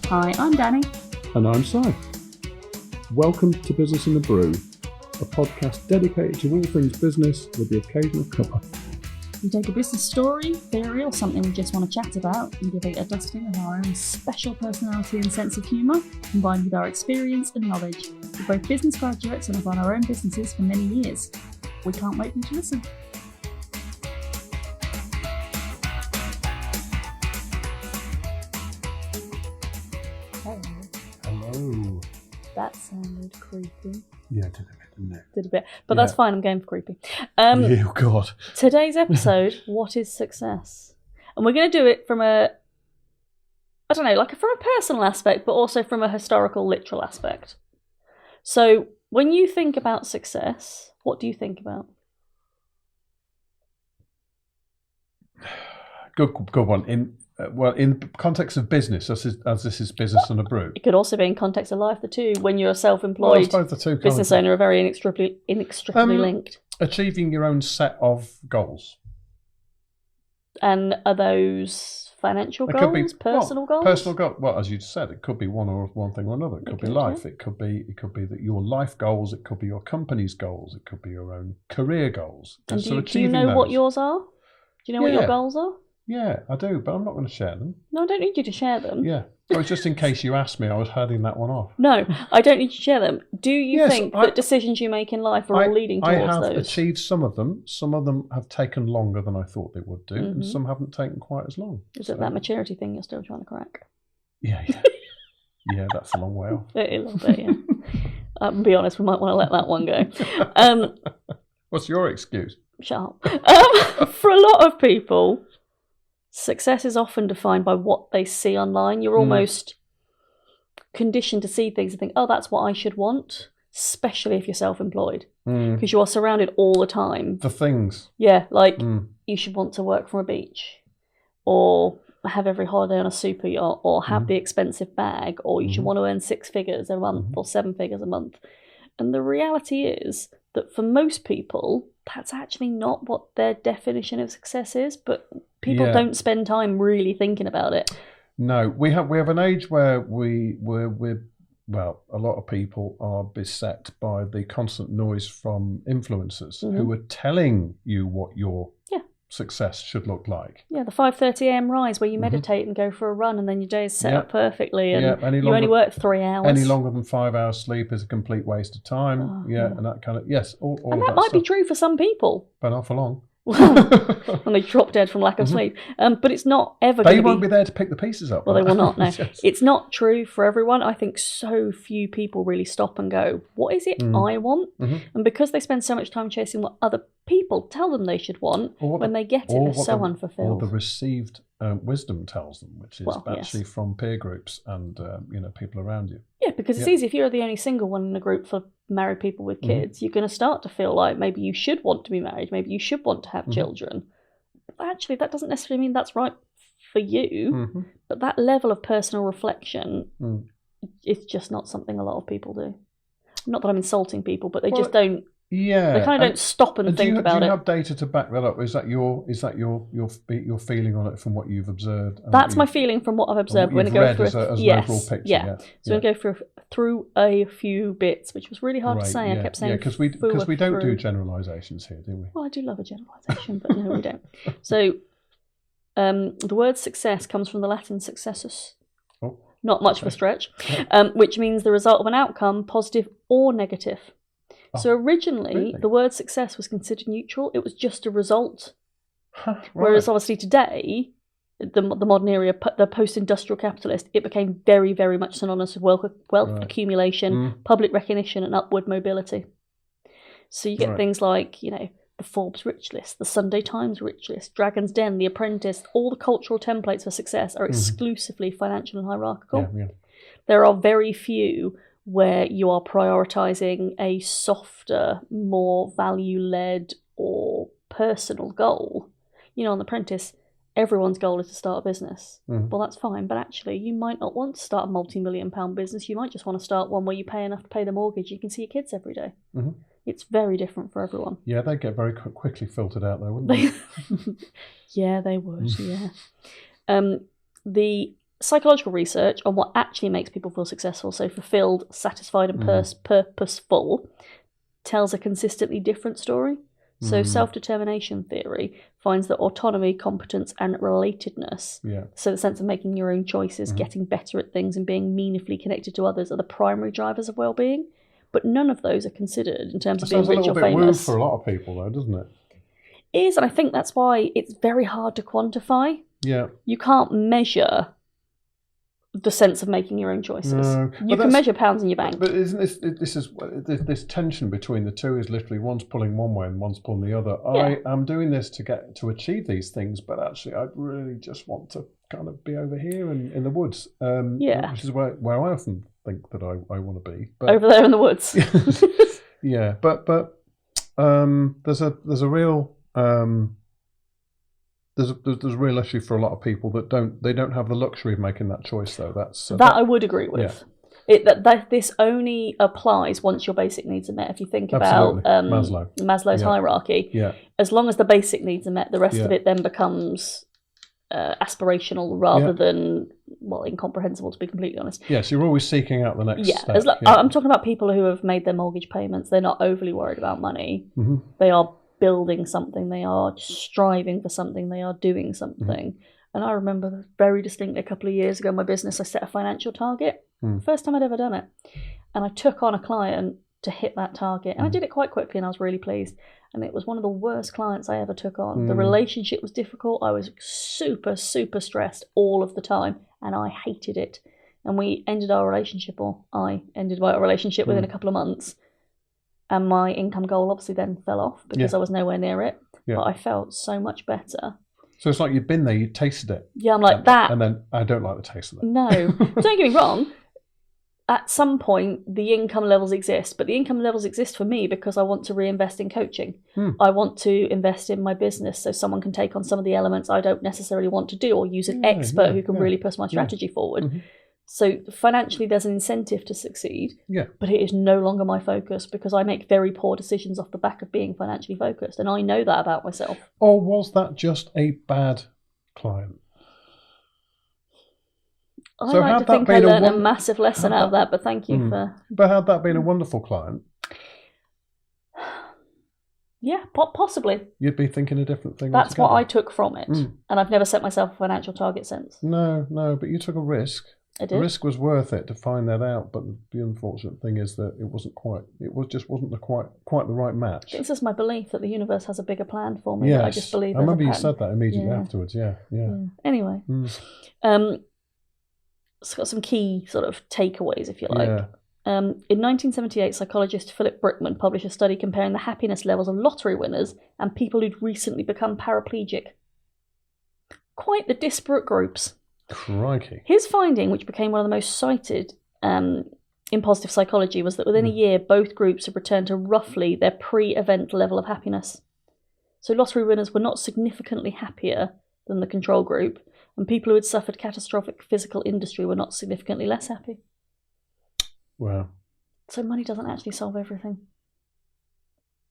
Hi, I'm Dani. And I'm Si. Welcome to Business in the Brew, a podcast dedicated to all things business with the occasional cuppa. We take a business story, theory, or something we just want to chat about and give it a dusting of our own special personality and sense of humour, combined with our experience and knowledge. We're both business graduates and have run our own businesses for many years. We can't wait for you to listen. Hello. That sounded creepy. Yeah, it did a bit, didn't it? Did a bit. But that's fine, I'm going for creepy. Oh, God. Today's episode, what is success? And we're going to do it from from a personal aspect, but also from a historical, literal aspect. So when you think about success, what do you think about? Good one. In context of business, as this is business and a brew. It could also be in context of life, the two. When you're a self-employed I suppose the two business owner are very inextricably linked. Achieving your own set of goals. And are those financial goals, personal goals? Personal goals. Well, as you said, it could be one thing or another. It could be life. Yeah. It could be that your life goals. It could be your company's goals. It could be your own career goals. And do you know what yours are? Do you know what your goals are? Yeah, I do, but I'm not going to share them. No, I don't need you to share them. Yeah. It was just in case you asked me, I was heading that one off. No, I don't need you to share them. Do you think that decisions you make in life are all leading towards those? I have achieved some of them. Some of them have taken longer than I thought they would do, and some haven't taken quite as long. Is it that maturity thing you're still trying to crack? Yeah. Yeah, that's a long way off. It is a little bit, yeah. I'll be honest, we might want to let that one go. What's your excuse? Shut up. For a lot of people, success is often defined by what they see online. You're almost conditioned to see things and think, oh, that's what I should want, especially if you're self-employed, because you are surrounded all the time. For things. Yeah, like you should want to work from a beach, or have every holiday on a super yacht, or have the expensive bag, or you should want to earn 6 figures a month or 7 figures a month. And the reality is that for most people, that's actually not what their definition of success is, but people don't spend time really thinking about it. No, we have an age where a lot of people are beset by the constant noise from influencers who are telling you what your success should look like. Yeah, the 5:30 a.m. rise where you meditate and go for a run and then your day is set up perfectly and you only work 3 hours. Any longer than 5 hours sleep is a complete waste of time. And that kind of, all and of that might stuff. be true for some people. But not for long. And they drop dead from lack of sleep. But it's not ever going to be... They won't be there to pick the pieces up. Well, they will not, no. Yes. It's not true for everyone. I think so few people really stop and go, what is it I want? And because they spend so much time chasing what other people tell them they should want, when they get it, they're so unfulfilled. Or the received wisdom tells them, which is actually from peer groups and people around you. Yeah, because it's easy. If you're the only single one in a group for married people with kids, you're going to start to feel like maybe you should want to be married, maybe you should want to have children. But actually, that doesn't necessarily mean that's right for you, but that level of personal reflection is just not something a lot of people do. Not that I'm insulting people, but they just don't. Yeah, they kind of don't stop and think about it. Do you have data to back that up? Is that your feeling on it from what you've observed? That's my feeling from what I've observed when I go through as an overall picture. Yeah. So I go through a few bits, which was really hard to say. I kept saying because we don't do generalisations here, do we? Well, I do love a generalisation, but no, we don't. So the word success comes from the Latin successus. Oh, not much of a stretch, which means the result of an outcome, positive or negative. So originally, the word success was considered neutral. It was just a result. Whereas obviously today, the modern era, the post-industrial capitalist, it became very, very much synonymous with wealth accumulation, public recognition, and upward mobility. So you get things like, the Forbes Rich List, the Sunday Times Rich List, Dragon's Den, The Apprentice. All the cultural templates for success are exclusively financial and hierarchical. Yeah. There are very few where you are prioritising a softer, more value-led or personal goal. On The Apprentice, everyone's goal is to start a business. Well, that's fine, but actually you might not want to start a multi-million-pound business. You might just want to start one where you pay enough to pay the mortgage. You can see your kids every day. It's very different for everyone. Yeah, they'd get very quickly filtered out though, wouldn't they? Yeah, they would, yeah. The psychological research on what actually makes people feel successful, so fulfilled, satisfied, and purposeful, tells a consistently different story. So self-determination theory finds that autonomy, competence, and relatedness, so the sense of making your own choices, getting better at things, and being meaningfully connected to others are the primary drivers of well-being. But none of those are considered in terms of being rich or famous. Sounds a little bit woo for a lot of people, though, doesn't it? It is, and I think that's why it's very hard to quantify. Yeah. You can't measure the sense of making your own choices. No, you can measure pounds in your bank. But isn't this tension between the two is literally one's pulling one way and one's pulling the other. I am doing this to achieve these things, but actually I really just want to kind of be over here in the woods. Which is where I often think that I want to be. But, over there in the woods. Yeah, but there's a real there's a real issue for a lot of people that don't have the luxury of making that choice, though. That I would agree with. Yeah. That this only applies once your basic needs are met. If you think about Maslow's hierarchy, as long as the basic needs are met, the rest of it then becomes aspirational rather than incomprehensible, to be completely honest. Yes, you're always seeking out the next step. I'm talking about people who have made their mortgage payments. They're not overly worried about money. Mm-hmm. They are building something, they are striving for something, they are doing something. And I remember very distinctly a couple of years ago in my business, I set a financial target. First time I'd ever done it. And I took on a client to hit that target. And I did it quite quickly and I was really pleased. And it was one of the worst clients I ever took on. The relationship was difficult. I was super, super stressed all of the time and I hated it. And we ended our relationship, or I ended my relationship within a couple of months. And my income goal obviously then fell off because I was nowhere near it. Yeah. But I felt so much better. So it's like you'd been there, you tasted it. Yeah, I'm like that. And then I don't like the taste of it. No. Don't get me wrong. At some point, the income levels exist. But the income levels exist for me because I want to reinvest in coaching. I want to invest in my business so someone can take on some of the elements I don't necessarily want to do, or use an expert who can really push my strategy forward. Mm-hmm. So financially, there's an incentive to succeed, but it is no longer my focus because I make very poor decisions off the back of being financially focused, and I know that about myself. Or was that just a bad client? I like to think I learned a massive lesson out of that, but thank you for... But had that been a wonderful client? Yeah, possibly. You'd be thinking a different thing That's altogether. what I took from it, and I've never set myself a financial target since. No, but you took a risk. I did. The risk was worth it to find that out, but the unfortunate thing is that it wasn't quite the right match. It's just my belief that the universe has a bigger plan for me. Yes. I just believe. I remember you said that immediately afterwards. Yeah. Anyway, it's got some key sort of takeaways, if you like. Yeah. In 1978, psychologist Philip Brickman published a study comparing the happiness levels of lottery winners and people who'd recently become paraplegic. Quite the disparate groups. Crikey. His finding, which became one of the most cited in positive psychology, was that within a year, both groups had returned to roughly their pre-event level of happiness. So lottery winners were not significantly happier than the control group, and people who had suffered catastrophic physical injury were not significantly less happy. Wow. So money doesn't actually solve everything.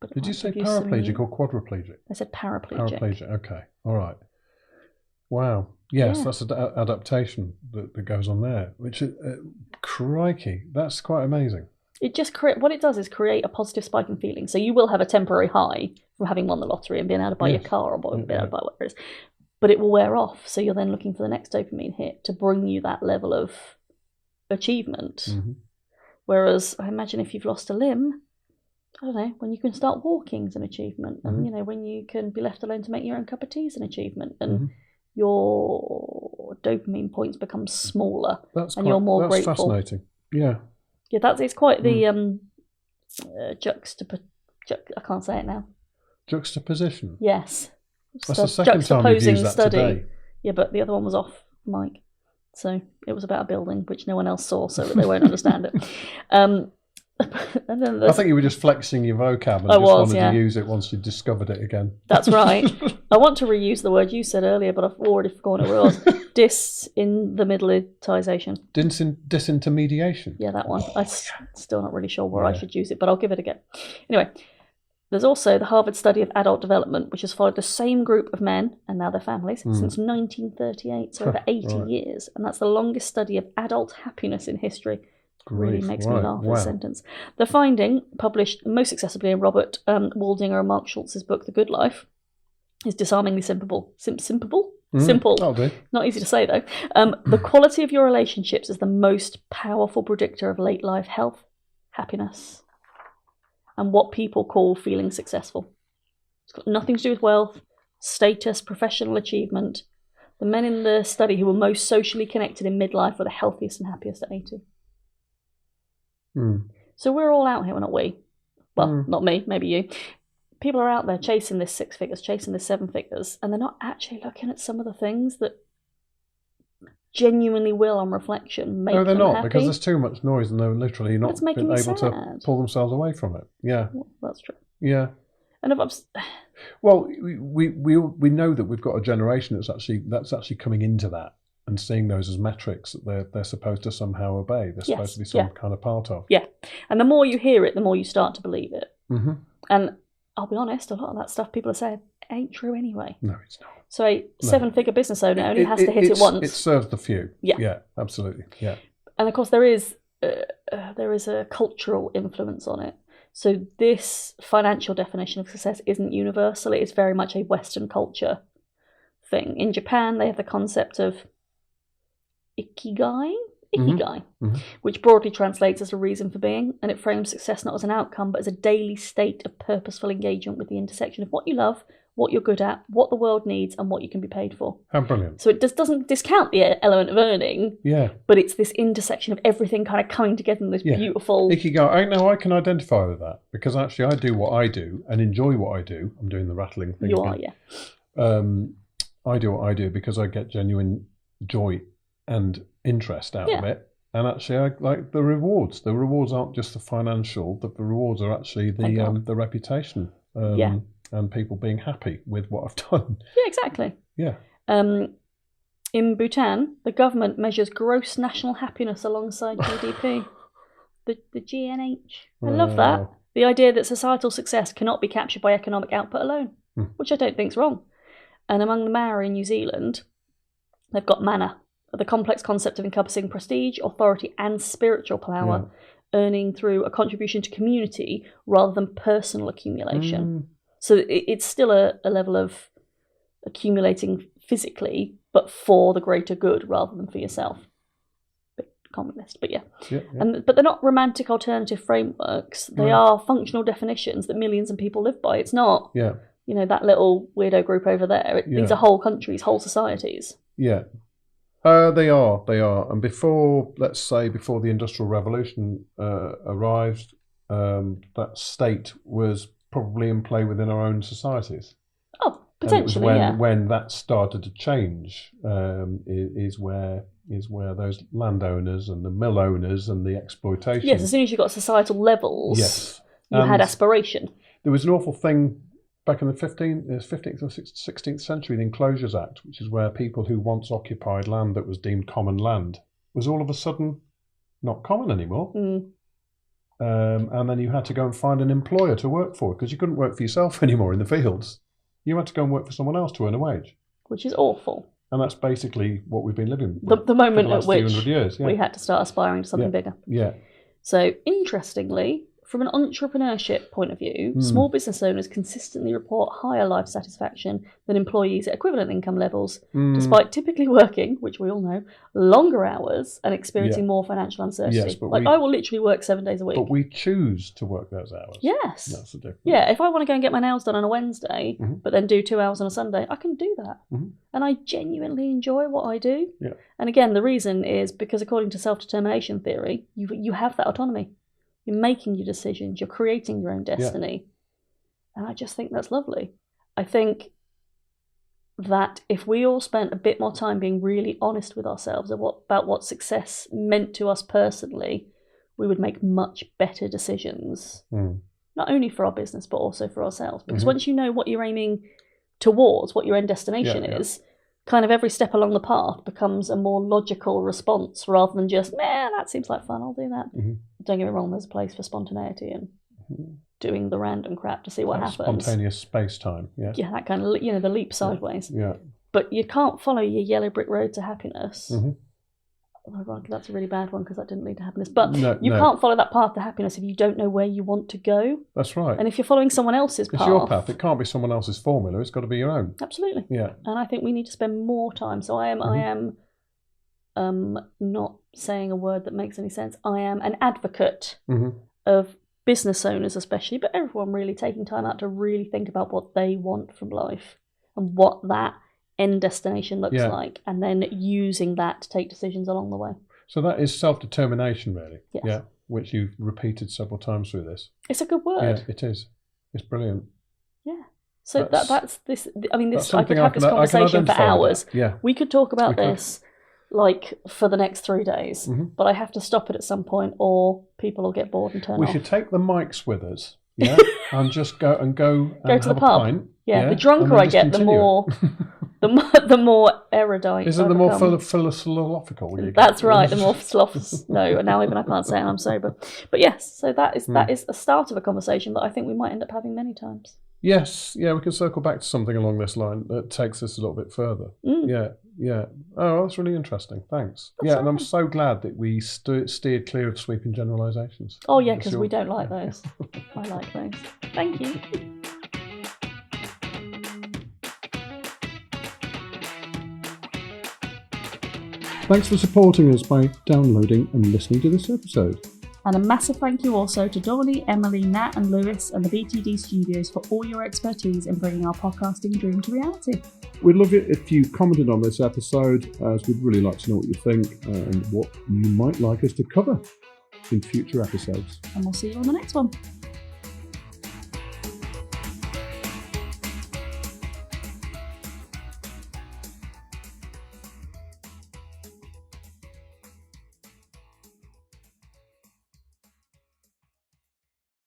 But did you say paraplegic or quadriplegic? I said paraplegic. Paraplegic, okay. All right. Wow. Yes, that's an adaptation that goes on there, which is, crikey, that's quite amazing. It just what it does is create a positive spike in feeling. So you will have a temporary high from having won the lottery and being able to buy your car or being able to buy whatever it is. But it will wear off. So you're then looking for the next dopamine hit to bring you that level of achievement. Mm-hmm. Whereas I imagine if you've lost a limb, I don't know, when you can start walking is an achievement. And, when you can be left alone to make your own cup of tea is an achievement. And your dopamine points become smaller you're more grateful. That's fascinating. Yeah. Yeah, it's quite the I can't say it now. Juxtaposition? Yes. That's the second time you've used that study. Today. Yeah, but the other one was off mic. So it was about a building, which no one else saw, so that they won't understand it. And then I think you were just flexing your vocab and wanted to use it once you discovered it again. That's right. I want to reuse the word you said earlier, but I've already forgotten what it was. Disintermediation. Disintermediation? Yeah, that one. I'm still not really sure where I should use it, but I'll give it a go. Anyway, There's also the Harvard study of adult development, which has followed the same group of men and now their families since 1938, so over 80 years. And that's the longest study of adult happiness in history. Really makes me laugh, this sentence. The finding, published most accessibly in Robert Waldinger and Mark Schultz's book, The Good Life, is disarmingly simple. Simple? Not easy to say, though. The quality of your relationships is the most powerful predictor of late life health, happiness, and what people call feeling successful. It's got nothing to do with wealth, status, professional achievement. The men in the study who were most socially connected in midlife were the healthiest and happiest at 80. So we're all out here, not we. Well, not me, maybe you. People are out there chasing this 6 figures, chasing this 7 figures, and they're not actually looking at some of the things that genuinely will, on reflection, make them happy. No, they're not, because there's too much noise and they're literally not been able to pull themselves away from it. Yeah. Well, that's true. Yeah. And well, we know that we've got a generation that's actually coming into that and seeing those as metrics that they're supposed to somehow obey. They're supposed to be some kind of part of. Yeah. And the more you hear it, the more you start to believe it. And I'll be honest, a lot of that stuff people are saying ain't true anyway. No, it's not. So a 7-figure business owner only has to hit it once. It serves the few. Yeah, absolutely. Yeah. And of course there is a cultural influence on it. So this financial definition of success isn't universal. It is very much a Western culture thing. In Japan, they have the concept of ikigai, which broadly translates as a reason for being, and it frames success not as an outcome, but as a daily state of purposeful engagement with the intersection of what you love, what you're good at, what the world needs, and what you can be paid for. How brilliant. So it doesn't discount the element of earning, but it's this intersection of everything kind of coming together in this beautiful... Ikigai, I can identify with that, because actually I do what I do and enjoy what I do. I'm doing the rattling thing. You are, yeah. I do what I do because I get genuine joy and interest out of it, and actually I like the rewards. The rewards aren't just the financial, the rewards are actually the reputation, and people being happy with what I've done. Yeah, exactly. Yeah. In Bhutan, the government measures gross national happiness alongside GDP. the GNH. I love that. The idea that societal success cannot be captured by economic output alone, which I don't think is wrong. And among the Māori in New Zealand, they've got mana, the complex concept of encompassing prestige, authority, and spiritual power, earning through a contribution to community rather than personal accumulation. So it's still a level of accumulating physically, but for the greater good rather than for yourself. Bit communist, but yeah. But they're not romantic alternative frameworks. They are functional definitions that millions of people live by. It's not, that little weirdo group over there. These are whole countries, whole societies. Yeah. They are. And before the Industrial Revolution arrived, that state was probably in play within our own societies. Oh, potentially, and it was when that started to change, is where those landowners and the mill owners and the exploitation. Yes, as soon as you got societal levels, you had aspiration. There was an awful thing back in the 15th or 16th century, the Enclosures Act, which is where people who once occupied land that was deemed common land was all of a sudden not common anymore. And then you had to go and find an employer to work for, because you couldn't work for yourself anymore in the fields. You had to go and work for someone else to earn a wage. Which is awful. And that's basically what we've been living with the moment for the last at which 200 years. We had to start aspiring to something bigger. Yeah. So, interestingly, from an entrepreneurship point of view, small business owners consistently report higher life satisfaction than employees at equivalent income levels, despite typically working, which we all know, longer hours and experiencing more financial uncertainty. Yes, but I will literally work 7 days a week. But we choose to work those hours. Yes. That's the difference. Yeah, if I want to go and get my nails done on a Wednesday, but then do 2 hours on a Sunday, I can do that. And I genuinely enjoy what I do. Yeah. And again, the reason is because according to self-determination theory, you have that autonomy. You're making your decisions. You're creating your own destiny. And I just think that's lovely. I think that if we all spent a bit more time being really honest with ourselves about what success meant to us personally, we would make much better decisions. Not only for our business, but also for ourselves. Because once you know what you're aiming towards, what your end destination is, kind of every step along the path becomes a more logical response rather than just, that seems like fun, I'll do that. Don't get me wrong, there's a place for spontaneity and doing the random crap to see what happens. Spontaneous space-time, yeah. Yeah, that kind of, the leap sideways. Yeah. But you can't follow your yellow brick road to happiness. Mm-hmm. Ironically, that's a really bad one because that didn't lead to happiness. But you can't follow that path to happiness if you don't know where you want to go. That's right. And if you're following someone else's path... It's your path. It can't be someone else's formula. It's got to be your own. Absolutely. Yeah. And I think we need to spend more time. So I am not saying a word that makes any sense. I am an advocate of business owners especially, but everyone really taking time out to really think about what they want from life and what that end destination looks like, and then using that to take decisions along the way. So that is self-determination, really. Yes. Yeah, which you've repeated several times through this. It's a good word. Yeah, it is. It's brilliant. Yeah. So that's this. I mean, I could have this conversation for hours. Yeah. We could talk about this like for the next 3 days, but I have to stop it at some point, or people will get bored and turn off. We should take the mics with us. Yeah, and just go and to have the a pub. pint. Yeah, the drunker I get, the more erudite. Is it the more philosophical? That's right. The more sloths. No, now even I can't say it. I'm sober. But yes, so that is a start of a conversation that I think we might end up having many times. Yes, yeah, we can circle back to something along this line that takes us a little bit further. Yeah. Oh, that's really interesting. Thanks. And I'm so glad that we steered clear of sweeping generalisations. Oh yeah, because we don't like those. I like those. Thank you. Thanks for supporting us by downloading and listening to this episode. And a massive thank you also to Donnie, Emily, Nat and Lewis and the BTD Studios for all your expertise in bringing our podcasting dream to reality. We'd love it if you commented on this episode, as we'd really like to know what you think and what you might like us to cover in future episodes. And we'll see you on the next one.